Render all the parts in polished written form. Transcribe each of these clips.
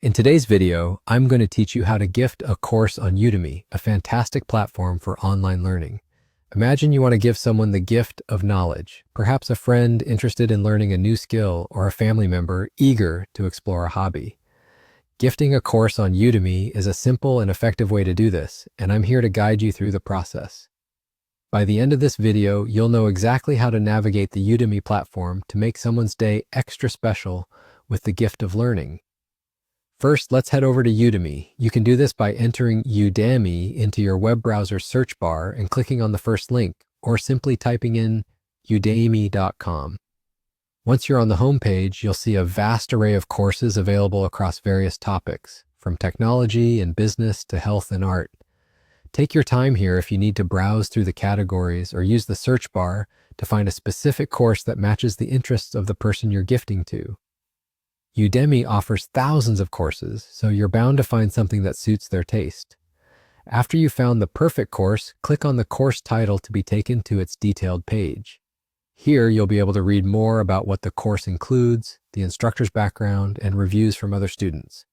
In today's video, I'm going to teach you how to gift a course on Udemy, a fantastic platform for online learning. Imagine you want to give someone the gift of knowledge, perhaps a friend interested in learning a new skill or a family member eager to explore a hobby. Gifting a course on Udemy is a simple and effective way to do this, and I'm here to guide you through the process. By the end of this video, you'll know exactly how to navigate the Udemy platform to make someone's day extra special with the gift of learning. First, let's head over to Udemy. You can do this by entering Udemy into your web browser search bar and clicking on the first link, or simply typing in udemy.com. Once you're on the home page, you'll see a vast array of courses available across various topics, from technology and business to health and art. Take your time here if you need to browse through the categories or use the search bar to find a specific course that matches the interests of the person you're gifting to. Udemy offers thousands of courses, so you're bound to find something that suits their taste. After you've found the perfect course, click on the course title to be taken to its detailed page. Here, you'll be able to read more about what the course includes, the instructor's background, and reviews from other students.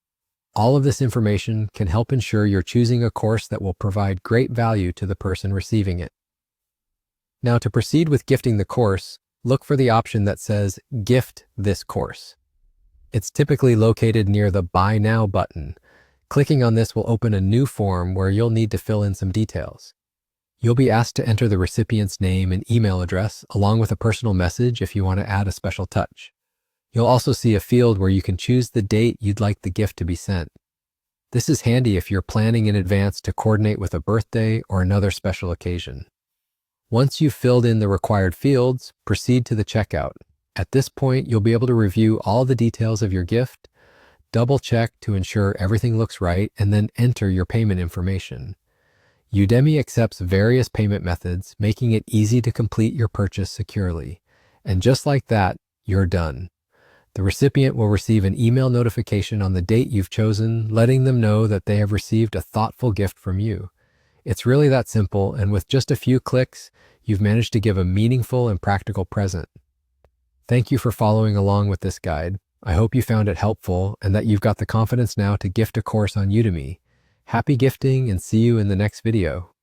All of this information can help ensure you're choosing a course that will provide great value to the person receiving it. Now, to proceed with gifting the course, look for the option that says Gift this course. It's typically located near the Buy Now button. Clicking on this will open a new form where you'll need to fill in some details. You'll be asked to enter the recipient's name and email address, along with a personal message if you want to add a special touch. You'll also see a field where you can choose the date you'd like the gift to be sent. This is handy if you're planning in advance to coordinate with a birthday or another special occasion. Once you've filled in the required fields, proceed to the checkout. At this point, you'll be able to review all the details of your gift, double-check to ensure everything looks right, and then enter your payment information. Udemy accepts various payment methods, making it easy to complete your purchase securely. And just like that, you're done. The recipient will receive an email notification on the date you've chosen, letting them know that they have received a thoughtful gift from you. It's really that simple, and with just a few clicks, you've managed to give a meaningful and practical present. Thank you for following along with this guide. I hope you found it helpful and that you've got the confidence now to gift a course on Udemy. Happy gifting and see you in the next video.